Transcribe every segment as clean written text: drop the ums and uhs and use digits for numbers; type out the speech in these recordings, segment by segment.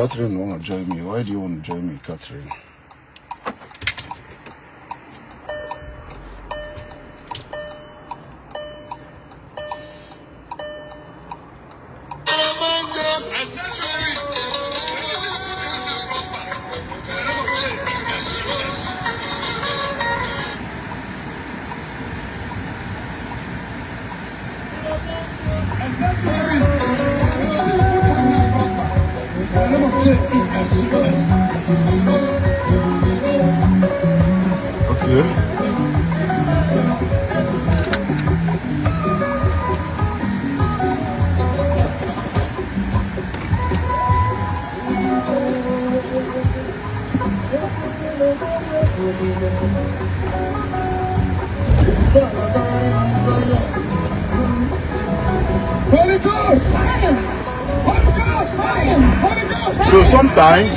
Catherine want to join me. Why do you want to join me, Catherine? So sometimes,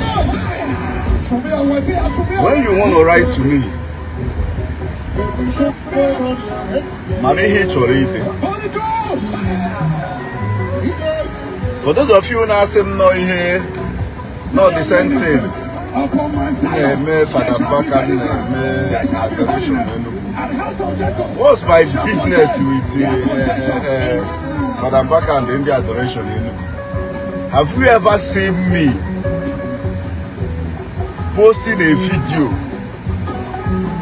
when you want to write to me, for those of you now say no here, not the same thing. What's my business with Father Baka and the India adoration? Have you ever seen me posting a video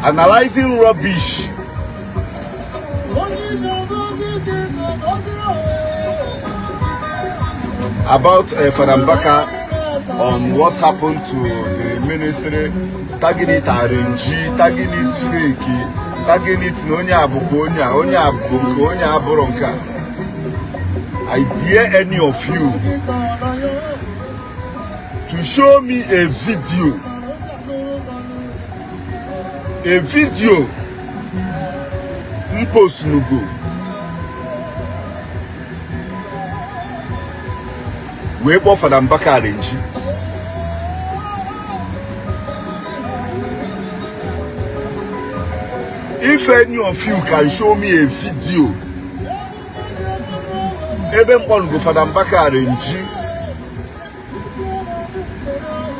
analyzing rubbish about Father Baka on what happened to the ministry, tagging it RNG, tagging it fake, tagging it Nonya Abukonya, Onya Abukonya Aboronka? I dare any of you to show me a video post nugo we go for them back arrange. If any of you can show me a video, even one go for them back arrange,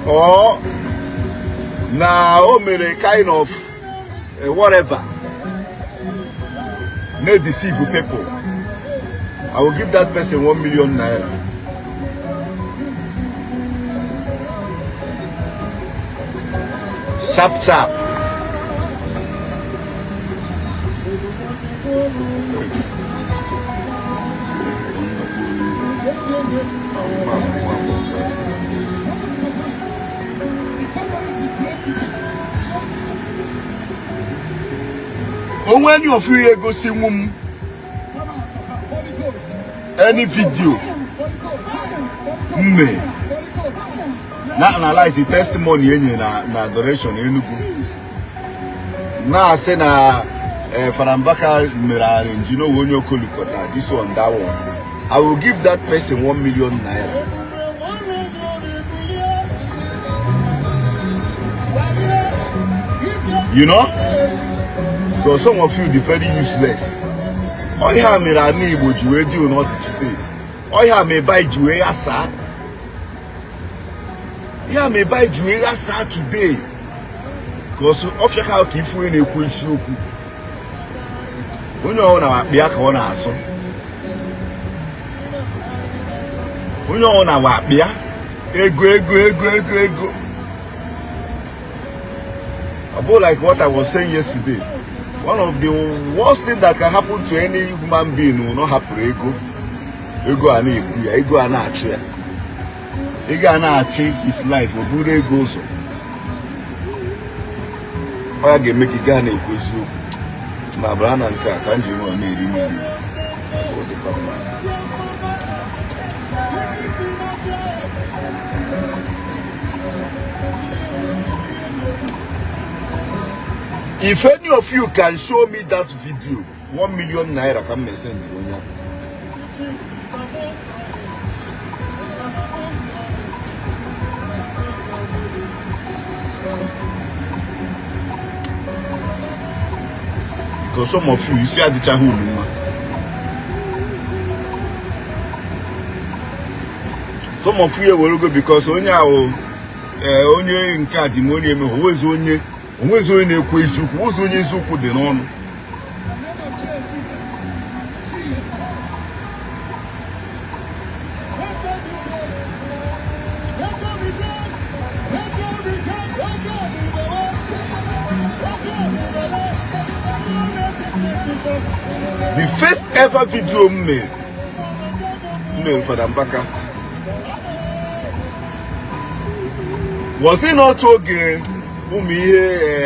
or now kind of whatever may deceive people, I will give that person 1 million naira. Sharp sharp. When you of you go see any video, now analyze the testimony in adoration. Now I say na Farambaka Mirage, you know when you call this one, that one. I will give that person 1 million naira. You know? Because some of you are very useless. Oh yeah, me rani Igbo do not today. Oh yeah, me buy juwe asa. Yeah, me buy juwe asa today. Because of your how keep you in a quick show. When you want to be a corner, so when you want to be ego. About like what I was saying yesterday. One of the worst things that can happen to any human being will not happen. Ego anachi his life. Obure goes. I can make it Ghana equals you. My brand and car can't you want me? If any of you can show me that video, 1 million naira can me send you. Because some of you see at the childhood. some of you will go because onye nke dị onye eme onwezi onye na-ekwu eziokwu ozi onye eziokwu dị n'ọnụ. The first ever video made for Mbaka was it not okay?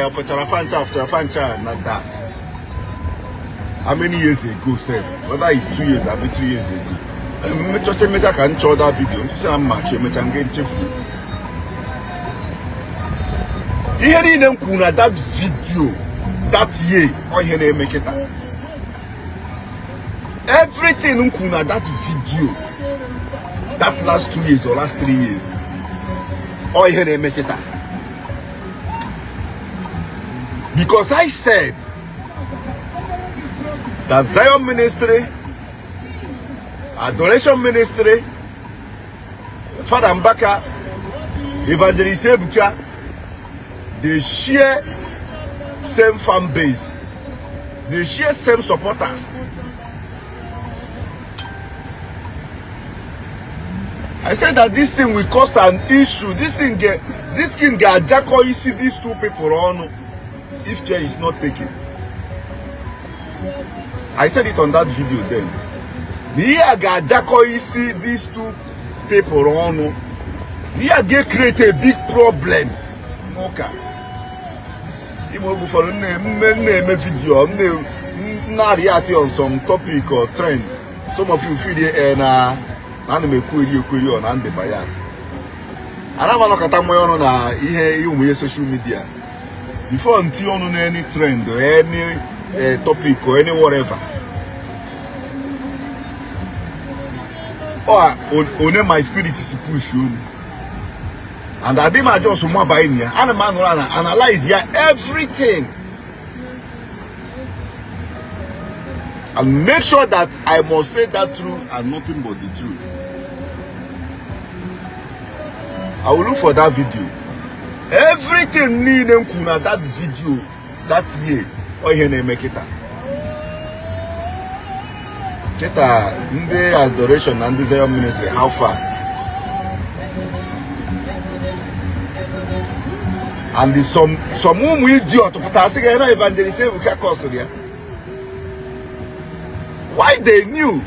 After Fancha, not that. How many years ago, sir? Whether it's 2 years or 3 years ago. I can show that video. I'm match. I'm getting hearing them kuna that video that year. Or here make it. Everything kuna that video that last 2 years or last 3 years. Or here make it. Because I said that Zion ministry, adoration ministry, Father Mbaka, Evangelist Ebuka, they share same fan base, they share same supporters. I said that this thing will cause an issue. This thing get jacko. You see these two people on. If care is not taken, I said it on that video then. Here got jacko. You see these two people on. Here get create a big problem. Okay. You go for a video. Not react on some topic or trend. Some of you feel it and anime query on and the bias. And I'm not at na ihe social media. Before until on any trend or any topic or any whatever. Or on my spirit is push you. And I did my job so more by here. And a man will analyze here everything. And make sure that I must say that truth and nothing but the truth. I will look for that video. Everything need them kuna that video that year. Or here they make it. Keta the adoration and the Zion ministry. How far? And the some whom we do to put us again. Evangelist Ebuka Obi. Why they knew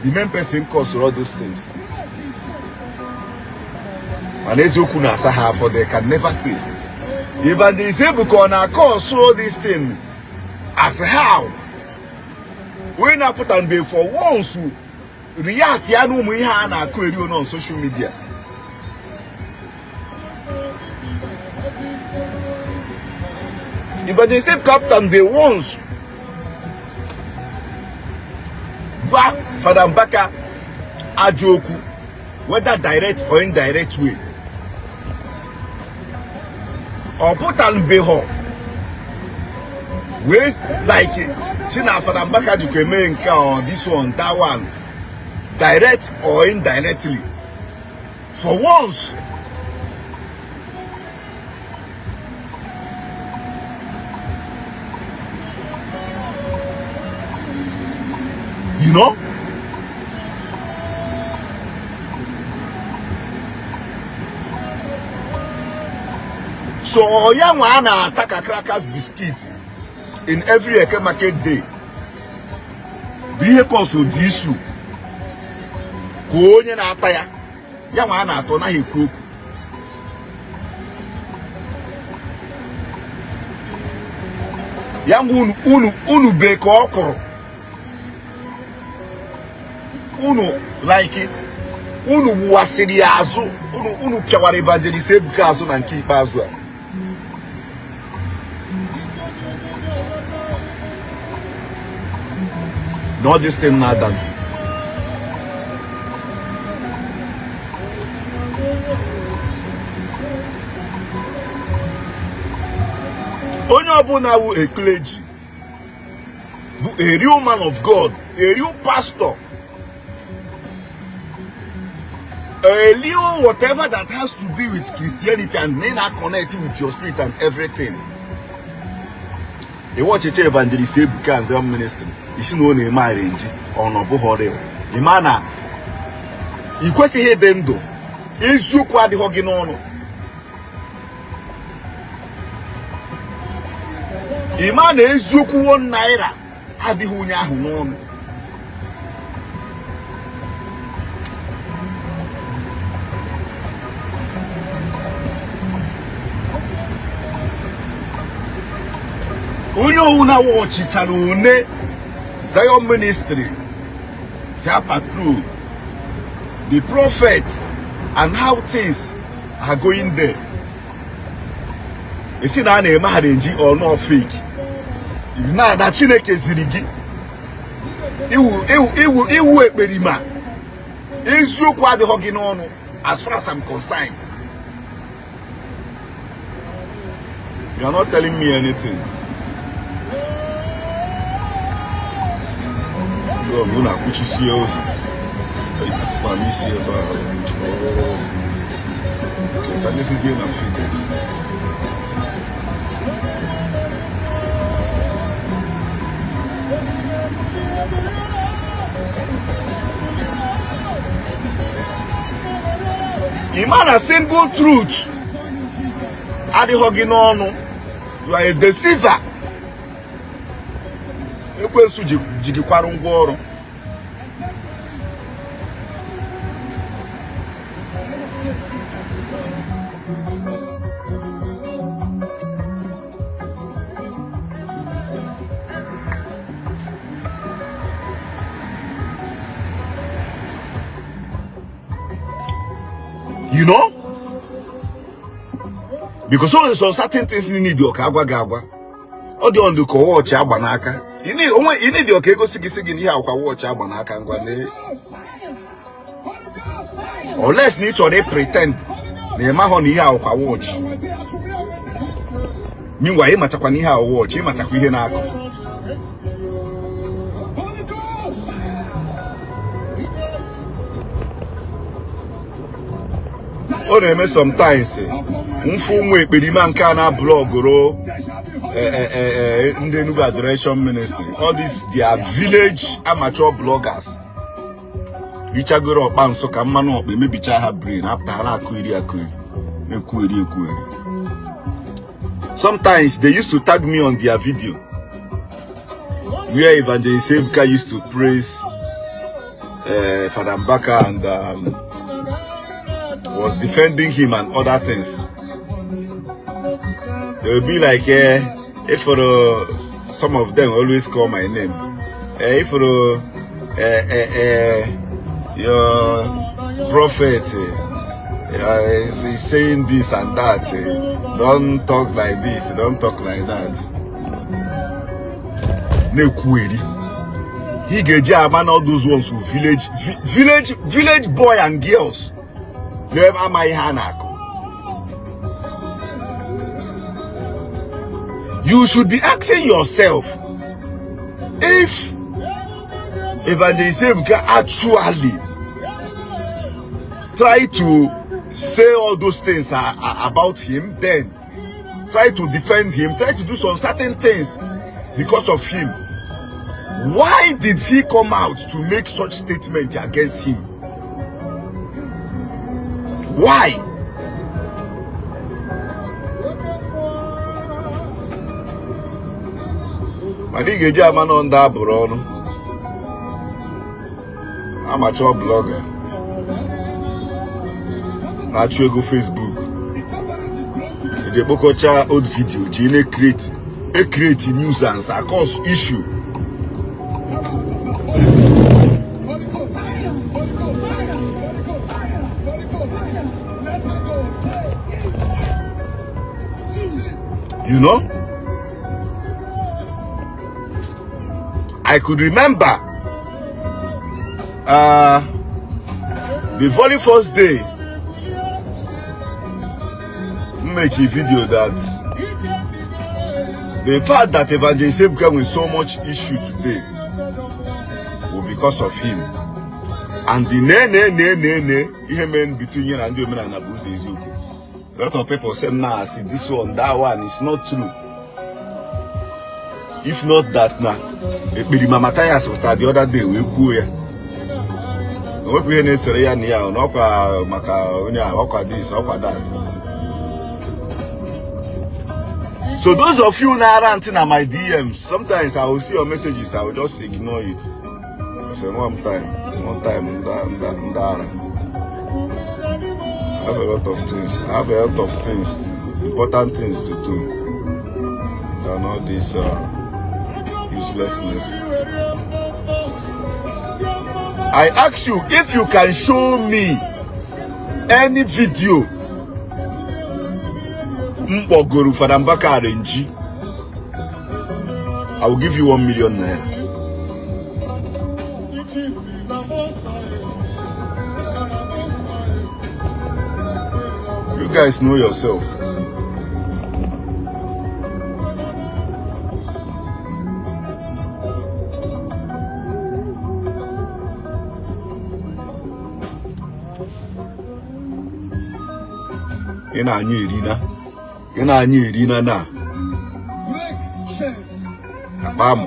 the main person caused all those things. And as you can say, for they can never see. Evangelist Ebuka cause all this thing as how when I put on for once to react on social media. Evangelist Captain they once back Father Mbaka Ajoku, whether direct or indirect way. Or put on beho. Ways like Sina Father Mbaka Dukemenka or this one, that one, direct or indirectly. For once, you know? So young man attack a crackers biscuit in every Eke market day. Be cause of the issue. Go na ataya. Young man atona he cook. Young unu bake okoro. Unu like it. Unu wasiri azu. Unu kyawari Evangelist Ebuka azu na nki azu. Not this thing not done. Onye ọbụla wụ a clergy, a real man of God, a real pastor. whatever that has to do with Christianity and then I connect with your spirit and everything. You watch Evangelist Ebuka Obi ministry. You should know the marriage or no bohore. Imana. You kwesi he dendo. Izu kwa di hogi no. Imana izu ku 1 naira. Adi hunya hu no. Unyo una watch Chalune Zion ministry. Through the prophet and how things are going there. You see that name marriage or not fake. Now that Chineke zirigi. Iwu ekperima. Izu kwa de hoginono as far as I'm concerned. You are not telling me anything. Yo, you na kuchi see also. Can you see about? Can you see na figures? Iman a single truth. Adi hoginono. You are a deceiver. Ekwensu jigikwara ngworo. You know? Because so certain things you need your kagwa. Or the on the ko watch abanaka. You need your kego sigi ni ha kwa watch abanaka ngwane. Or less nature they pretend. Ne ma ho ni ha kwa watch. Meanwhile, you matakwa ni ha watch, you matakwa ihe na ako. Oh, they sometimes mfumu ekperima nka na blog ro Ndigbo Adoration Ministry. All these their village amateur bloggers. Richagoro panso ka mmanu okpe mebicha ha brain after ha akuri. Sometimes they used to tag me on their video where Evangelist Ebuka used to praise Father Mbaka and was defending him and other things. They will be like, if for some of them always call my name. If for your prophet is saying this and that, don't talk like this, don't talk like that. No query. He gave man all those ones who village boy and girls. Never my hanak. You should be asking yourself if Evangelist Ebuka actually try to say all those things about him, then try to defend him, try to do some certain things because of him. Why did he come out to make such statement against him? Why? I think you get man on that, bro. Amateur blogger. Actually, go Facebook. The Bokocha old video. Jile create nuisance, cause issue. You know, I could remember the very first day make a video that the fact that Evangelist Ebuka with so much issue today was because of him. and the ne ihe men between you and the women and abuse is you. A lot of people say, nah, see this one, that one, it's not true. If not that, nah, Mama Matthias was the other day, we go here. We necessarily near, no, maka, this, that. So those of you now ranting at my DMs, sometimes I will see your messages, I will just ignore it. So one time, I have a lot of things, important things to do. And all this uselessness. I ask you if you can show me any video Mbogoro for Mbaka RNG, I will give you 1 million naira. You guys know yourself. In anyi Irina na. Bam.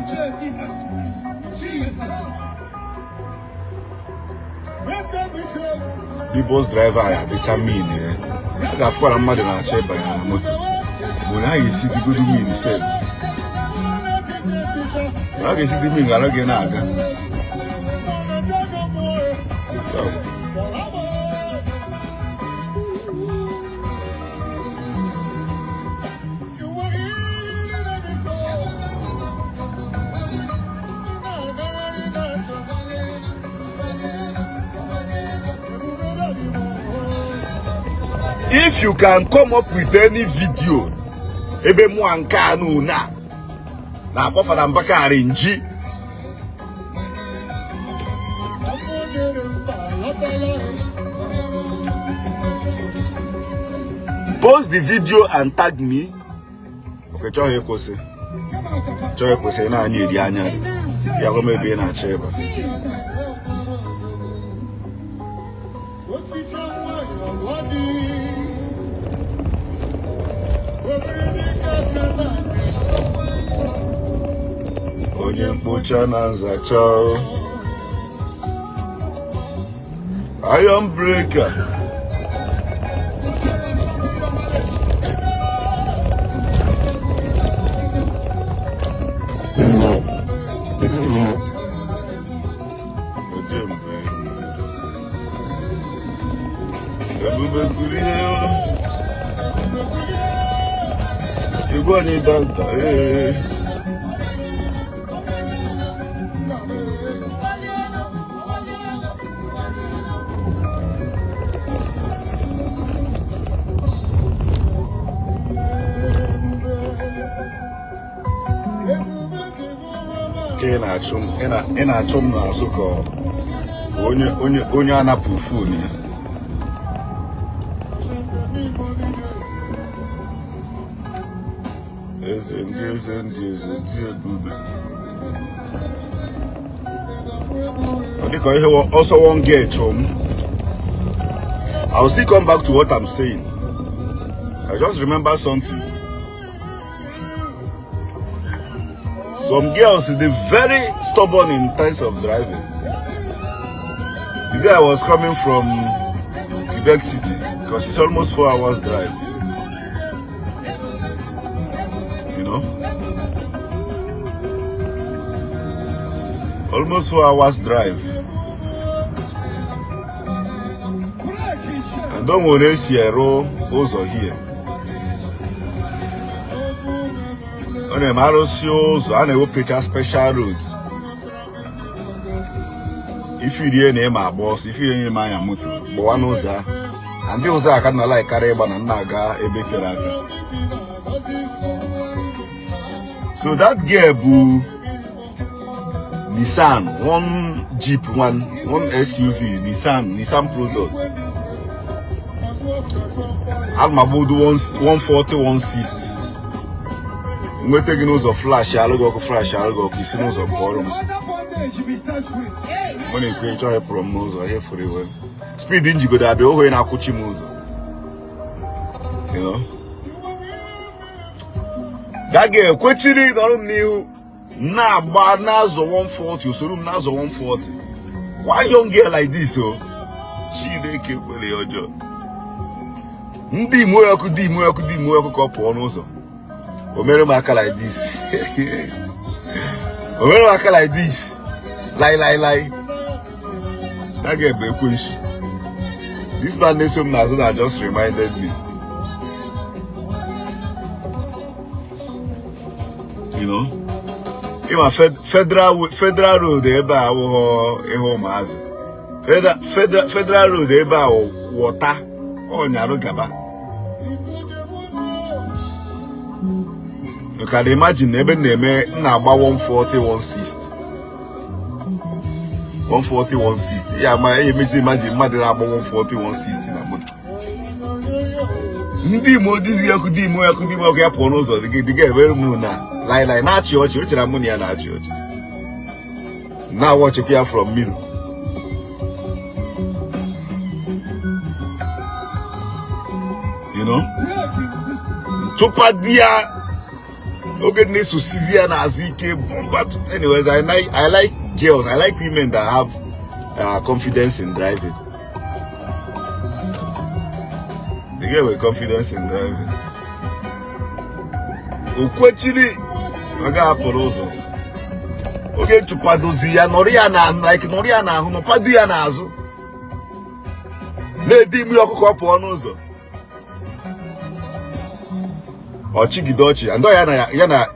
The bus driver, the chairman, that's what I'm mad at. When I see the good mean himself, I see the mean again. If you can come up with any video, ebe mu anka no na kwa Fada Mbaka RNG. Post the video and tag me. Okay, choye kose na anyi edi anya. Ya go maybe na cheba. Igbo Channels TV. Iron breaker. Ina achom na azuko onye anapu phone ya. Also won't get home. I'll still come back to what I'm saying. I just remember something. Some girls, they're very stubborn in terms of driving. The day I was coming from Quebec City, because it's almost 4 hours drive. You know? Almost 4 hours drive. And don't worry, Sierra also here. On a Marosios, I will pitch a special route. If you didn't name my boss, if you didn't mind Yamutu, but one knows that. And those are kind of like Kareban and Naga, a big character. So that girl, boo, Nissan, one Jeep, one SUV, Nissan product. Almabodu 140, 160. We're taking those of flash, I'll go flash, I'll go kiss those of bottom. When you create your promos or here for the way. Speed in Jigo that be over in Akuchimuzo. You know? That girl, Quechiri don't know. Nah, but Nazo 140, so room Nazo 140. Why young girl like this, oh? She they keep with your job. Ndigbo couple also. Omere maka like this. Omere maka like this. Lie. That girl be quick. This man needs some nazo that just reminded me. You know? Even federal road eba eho mazi. Federal road eba water o nyaro gaba. You can imagine ebe neme na agba 140 160. 140 160. Yeah, you make imagine mmadụ na-agba 140 160 na moto. Ndị Igbo dizi ya kudi Igbo ya pụọ n'ụzọ diga ebe mu na lie na-achị ọchị o chere mụ na ya na-achị ọchị. Now watch it here from middle. You know? Chopa dia okay, anyways, I like girls. I like women that have confidence in driving. They get with confidence in driving. Ukwechiri, I got a poroso. Okay, chupadozi ya noriana like noriana huno padia nazo. Ne di mi okuko po onuzo. Ochigidochi and yana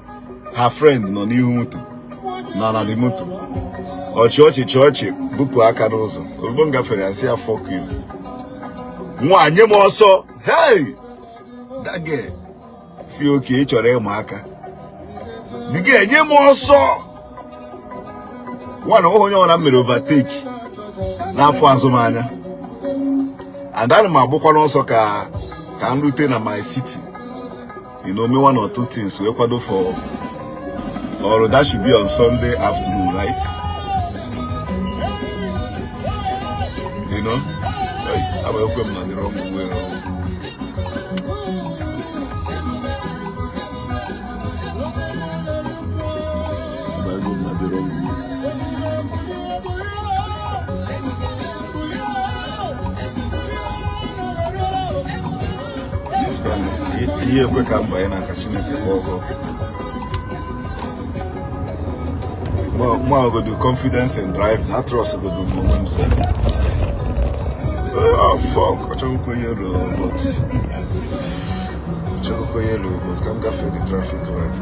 her friend no n'ihu moto na the moto ochi bupu aka n'ụzọ obo ngafere asị ya fuck you nwa nye m ọsọ hey that girl si okay chọrọ ịma aka the girl nye m ọsọ one onye ọna mere overtake n'afọ azụmanya and ana m agbụkwa n'ọsọ ka nrute na my city. You know, me one or two things we kwado for, or that should be on Sunday afternoon, right? You know, I welcome na the wrong way. Here we come by and catching it. More go do confidence and drive, not trust go do moments. Oh fuck, I don't go yellow, but come get the traffic lights.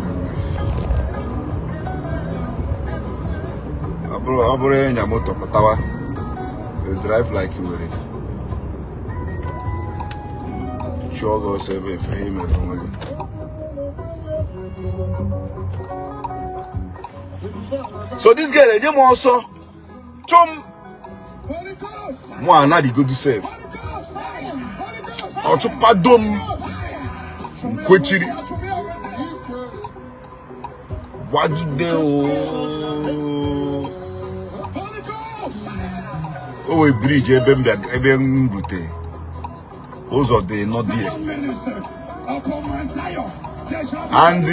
Abro in your motor, Patawa. You drive like you were. Go save it for him and so this girl, you also chum one not the good to save. Or chupadum kwechiri. What you do? Oh, a bridge, eben bute. Those are they not there. And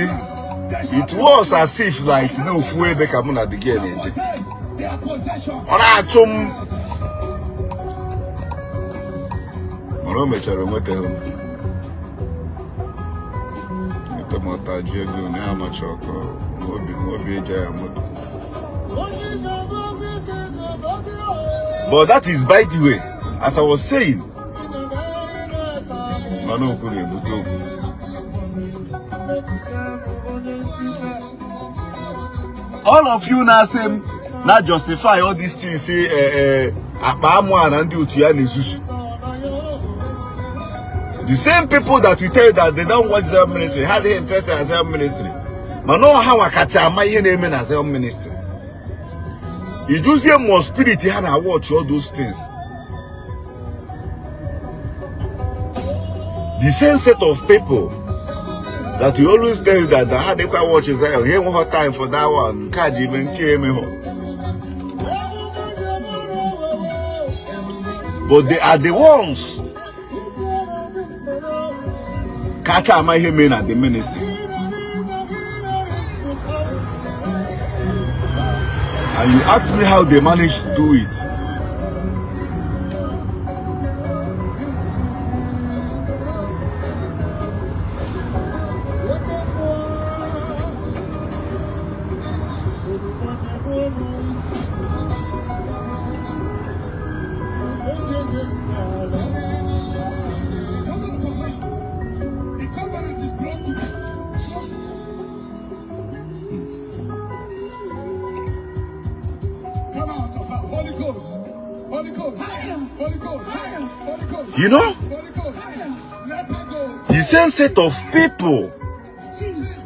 it was as if like no fuel they come at the game. On a chum. But that is by the way, as I was saying. All of you now say not justify all these things. Say the same people that you tell that they don't watch their ministry, how they interested in their ministry. But no how I catch my name as their ministry. You do see more spirit and I watch all those things. The same set of people that we always tell you that the hard watch is here one time for that one. Can't even came home. but they are the ones catch my men at the ministry. And you ask me how they managed to do it. You know, the same set of people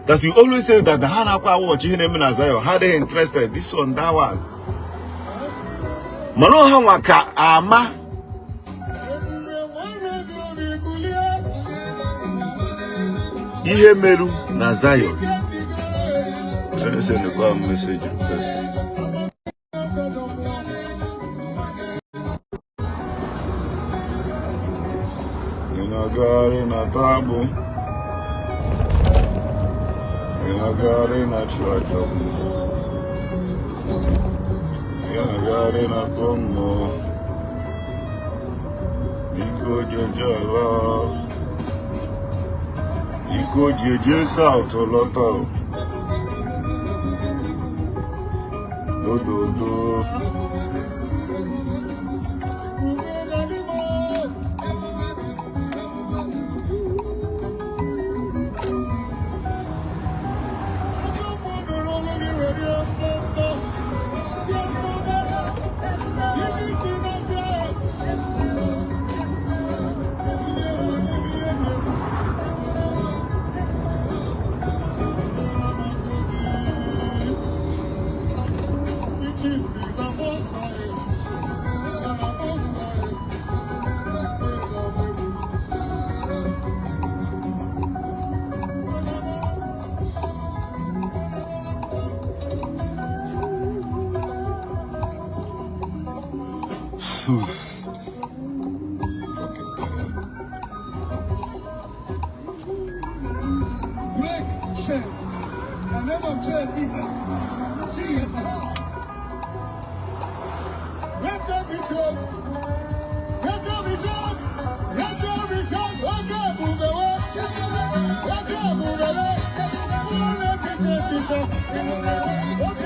that you always say that the Hanakwa watch you name as how they interested this one, that one. Mano Hawaka Ama Ihe Meru Nazayo. Let me send a message first. Inagari na tabu, inagari na chuachabu, inagari na tomo, iko jejaba, iko jeje sautolota, do.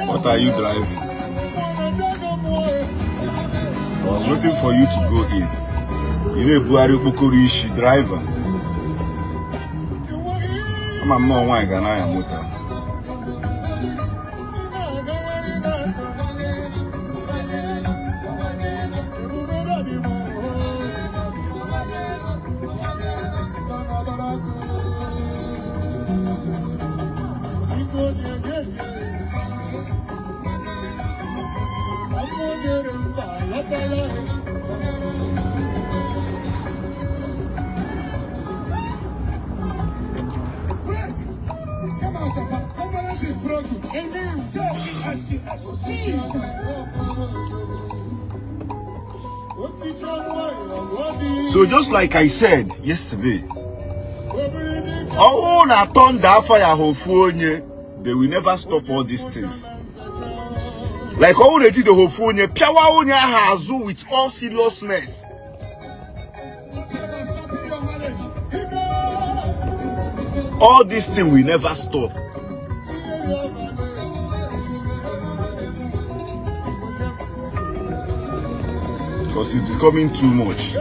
What are you driving? I was waiting for you to go in. You know, Buhari Bukurishi driver. I'm a more wine than I am motor. So just like I said yesterday, oh, na turn that fire hofonye, they will never stop all these things. Like all they did the hofonye, piawa onya hazu with all seriousness. All these things will never stop. Because it's becoming too much.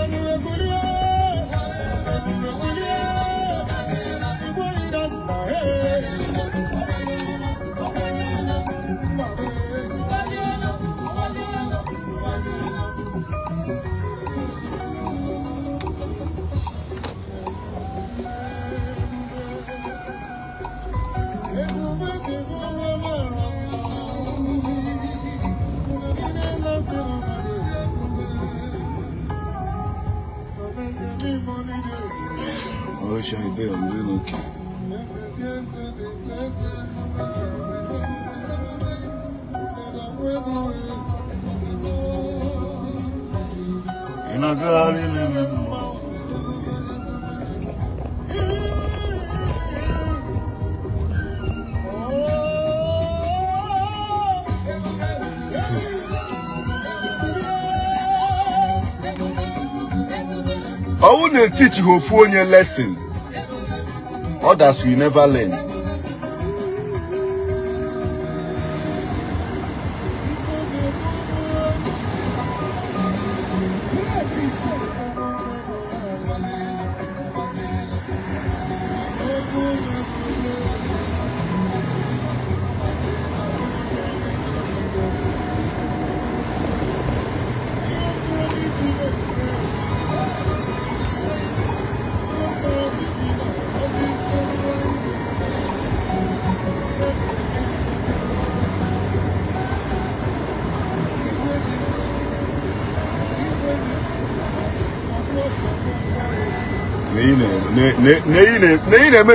I wish I did. I'm doing okay. I wouldn't teach you for your lesson. Others will never learn.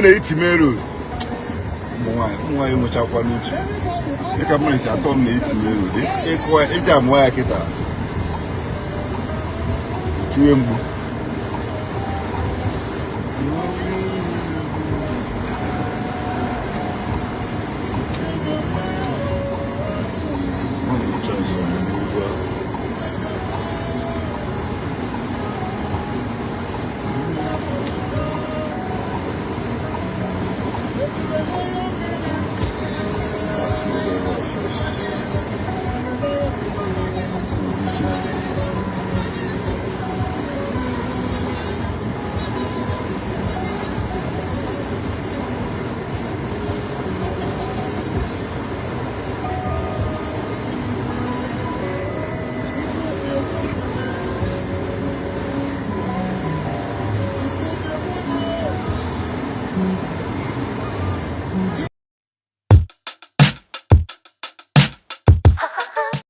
Na itimero mwa muchakwa nuchi eka mwanisi atom na itimero de ekwa eja mwa ya kita tiwe mbu